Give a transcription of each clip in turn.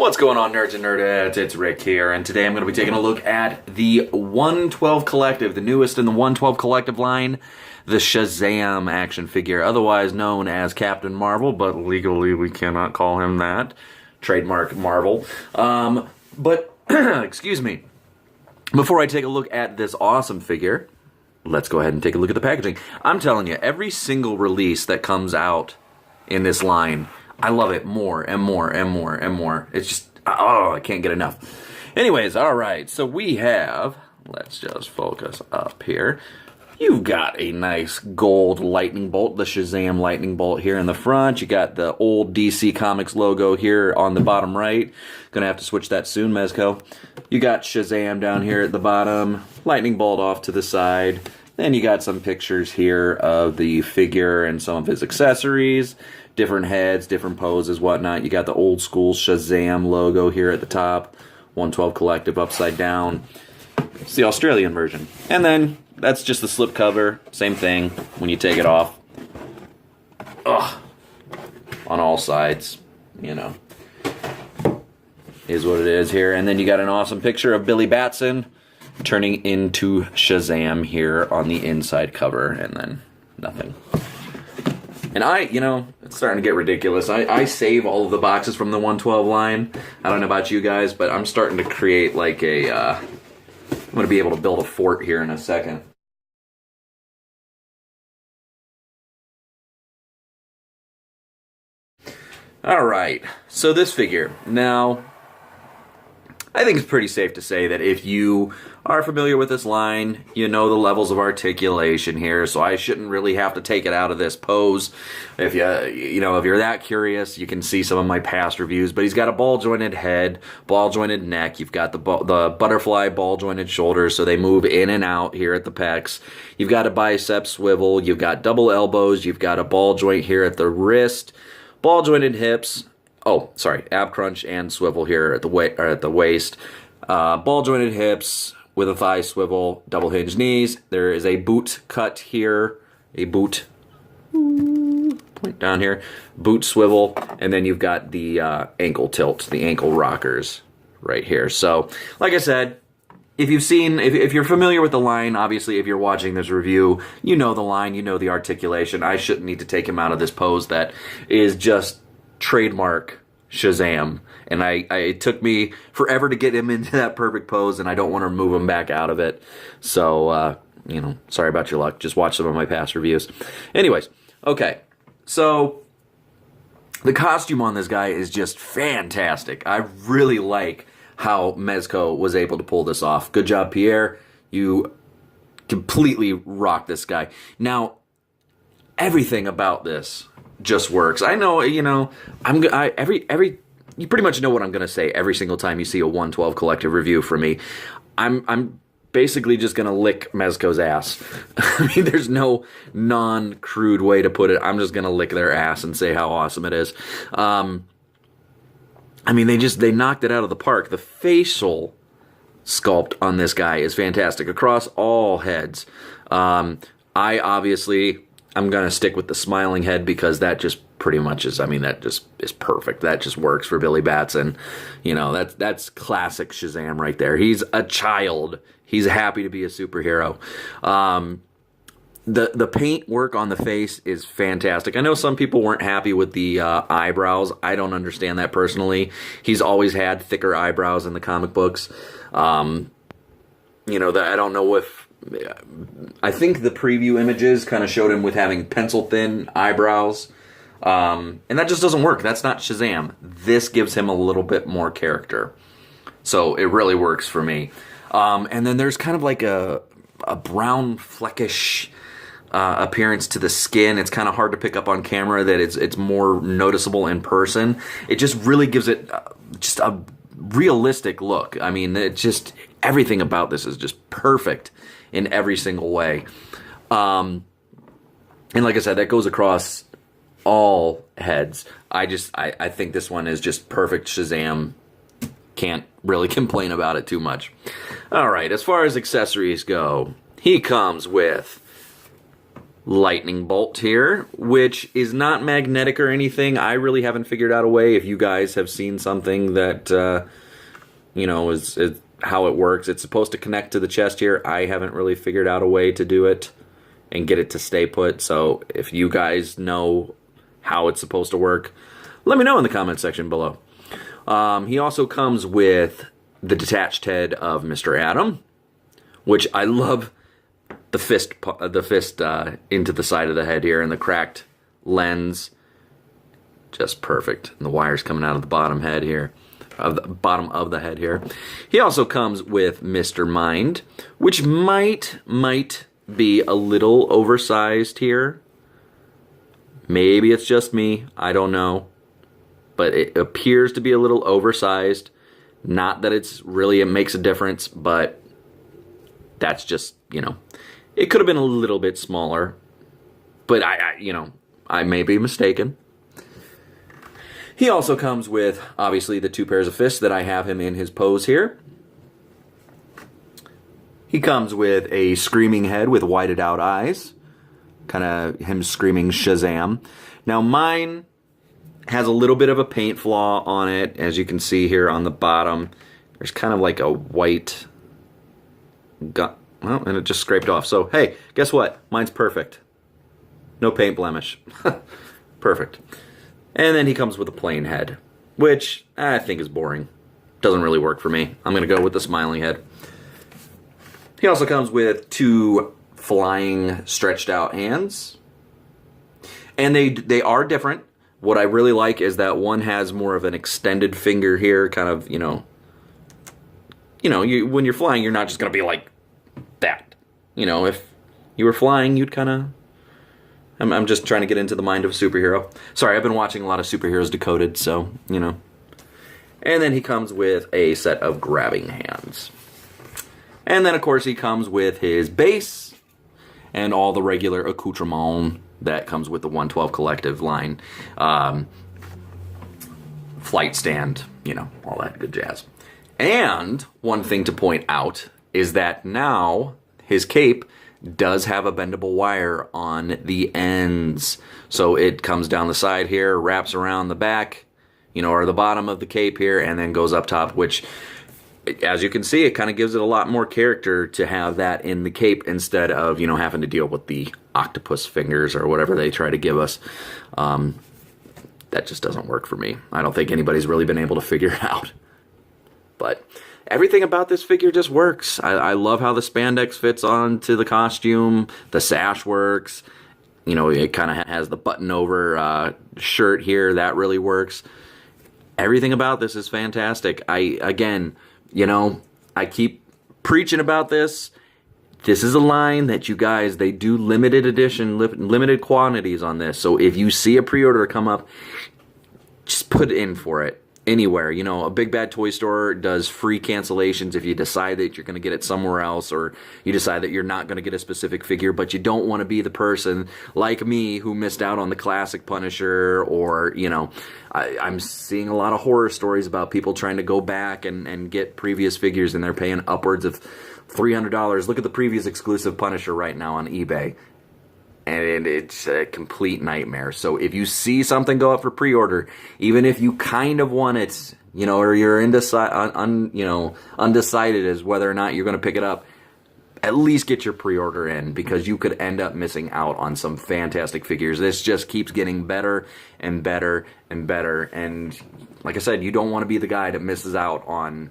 What's going on, nerds and nerdettes? It's Rick here, and today I'm going to be taking a look at the 112 Collective, the newest in the 112 Collective line, the Shazam action figure, otherwise known as Captain Marvel, but legally we cannot call him that. Trademark Marvel. But, excuse me, before I take a look at this awesome figure, let's go ahead and take a look at the packaging. I'm telling you, every single release that comes out in this line, I love it more and more and more and more. It's just, oh, I can't get enough. Anyways, all right, so we have, let's just focus up here. You've got a nice gold lightning bolt, the Shazam lightning bolt here in the front. You got the old DC Comics logo here on the bottom right. Gonna have to switch that soon, Mezco. You got Shazam down here at the bottom, lightning bolt off to the side. Then you got some pictures here of the figure and some of his accessories. Different heads, different poses, whatnot. You got the old school Shazam logo here at the top. 112 Collective upside down. It's the Australian version. And then that's just the slip cover. Same thing when you take it off. Ugh. On all sides, you know. Is what it is here. And then you got an awesome picture of Billy Batson turning into Shazam here on the inside cover. And then nothing. And it's starting to get ridiculous. I save all of the boxes from the 112 line. I don't know about you guys, but I'm starting to create like a, I'm going to be able to build a fort here in a second. Alright, so this figure. Now, I think it's pretty safe to say that if you are familiar with this line, you know the levels of articulation here, so I shouldn't really have to take it out of this pose. If if you're that curious, you can see some of my past reviews, but he's got a ball-jointed head, ball-jointed neck, you've got the butterfly ball-jointed shoulders, so they move in and out here at the pecs. You've got a bicep swivel, you've got double elbows, you've got a ball joint here at the wrist, ball-jointed hips, ab crunch and swivel here at the waist. Ball jointed hips with a thigh swivel, double hinge knees. There is a boot cut here, a boot point down here, boot swivel, and then you've got the ankle tilt, the ankle rockers right here. So, like I said, if you're familiar with the line, obviously if you're watching this review, you know the line, you know the articulation. I shouldn't need to take him out of this pose that is just trademark Shazam, and it took me forever to get him into that perfect pose, and I don't want to move him back out of it. So, sorry about your luck. Just watch some of my past reviews. Anyways, okay, so the costume on this guy is just fantastic. I really like how Mezco was able to pull this off. Good job, Pierre. You completely rocked this guy. Now, everything about this just works. I know, you pretty much know what I'm going to say every single time you see a 112 Collective review from me. I'm basically just going to lick Mezco's ass. I mean, there's no non-crude way to put it. I'm just going to lick their ass and say how awesome it is. I mean, they knocked it out of the park. The facial sculpt on this guy is fantastic across all heads. I'm going to stick with the smiling head because that just pretty much is, that just is perfect. That just works for Billy Batson. That's classic Shazam right there. He's a child. He's happy to be a superhero. The paint work on the face is fantastic. I know some people weren't happy with the eyebrows. I don't understand that personally. He's always had thicker eyebrows in the comic books. I don't know if... I think the preview images kind of showed him with having pencil-thin eyebrows. And that just doesn't work. That's not Shazam. This gives him a little bit more character. So it really works for me. And then there's kind of like a brown, fleckish appearance to the skin. It's kind of hard to pick up on camera that it's more noticeable in person. It just really gives it just a realistic look. I mean, everything about this is just perfect in every single way. And like I said, that goes across all heads. I think this one is just perfect Shazam. Can't really complain about it too much. All right, as far as accessories go, he comes with lightning bolt here, which is not magnetic or anything. I really haven't figured out a way. If you guys have seen something that, you know, is how it works. It's supposed to connect to the chest here. I haven't really figured out a way to do it and get it to stay put. So if you guys know how it's supposed to work, let me know in the comment section below. He also comes with the detached head of Mr. Atom, which I love. The fist into the side of the head here, and the cracked lens, just perfect. And the wires coming out of the bottom head here, of the bottom of the head here. He also comes with Mr. Mind, which might be a little oversized here. Maybe it's just me, I don't know, but it appears to be a little oversized. Not that it makes a difference, but that's just, you know. It could have been a little bit smaller, but I may be mistaken. He also comes with, obviously, the 2 pairs of fists that I have him in his pose here. He comes with a screaming head with whited out eyes, kind of him screaming Shazam. Now mine has a little bit of a paint flaw on it, as you can see here on the bottom. There's kind of like a white well, and it just scraped off. So, hey, guess what? Mine's perfect. No paint blemish. Perfect. And then he comes with a plain head, which I think is boring. Doesn't really work for me. I'm going to go with the smiling head. He also comes with 2 flying stretched out hands. And they are different. What I really like is that one has more of an extended finger here, kind of, when you're flying, you're not just going to be like that. You know, if you were flying, you'd kind of... I'm just trying to get into the mind of a superhero. Sorry, I've been watching a lot of Superheroes Decoded, so, you know. And then he comes with a set of grabbing hands. And then, of course, he comes with his base and all the regular accoutrement that comes with the 112 Collective line. Flight stand, all that good jazz. And one thing to point out is that now his cape does have a bendable wire on the ends. So it comes down the side here, wraps around the back, or the bottom of the cape here, and then goes up top, which, as you can see, it kind of gives it a lot more character to have that in the cape instead of, having to deal with the octopus fingers or whatever they try to give us. That just doesn't work for me. I don't think anybody's really been able to figure it out. But everything about this figure just works. I love how the spandex fits onto the costume. The sash works. It kind of has the button-over shirt here. That really works. Everything about this is fantastic. I keep preaching about this. This is a line that you guys, they do limited edition, limited quantities on this. So if you see a pre-order come up, just put in for it. Anywhere. A Big Bad Toy Store does free cancellations if you decide that you're going to get it somewhere else, or you decide that you're not going to get a specific figure, but you don't want to be the person like me who missed out on the classic Punisher, or, I'm seeing a lot of horror stories about people trying to go back and get previous figures, and they're paying upwards of $300. Look at the previous exclusive Punisher right now on eBay. And it's a complete nightmare. So if you see something go up for pre-order, even if you kind of want it, or you're undecided as whether or not you're going to pick it up, at least get your pre-order in, because you could end up missing out on some fantastic figures. This just keeps getting better and better and better. And like I said, you don't want to be the guy that misses out on,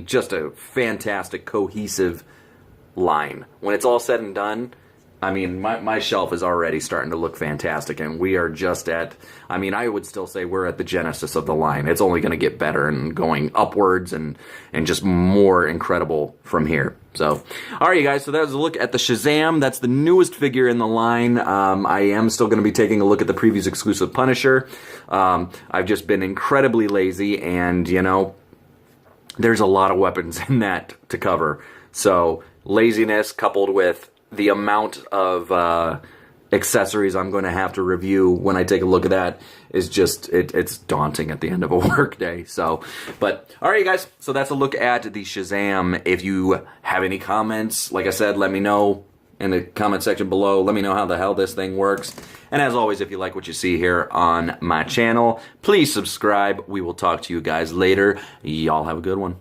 just a fantastic, cohesive line. When it's all said and done, my shelf is already starting to look fantastic, and we are just at, I would still say we're at the genesis of the line. It's only going to get better and going upwards and just more incredible from here. So, all right, you guys, so that was a look at the Shazam. That's the newest figure in the line. I am still going to be taking a look at the previous exclusive Punisher. I've just been incredibly lazy, and, there's a lot of weapons in that to cover. So, laziness coupled with the amount of accessories I'm going to have to review when I take a look at that is just, it's daunting at the end of a work day. So, but, all right, you guys, so that's a look at the Shazam. If you have any comments, like I said, let me know. in the comment section below. Let me know how the hell this thing works. And as always, if you like what you see here on my channel, please subscribe. We will talk to you guys later. Y'all have a good one.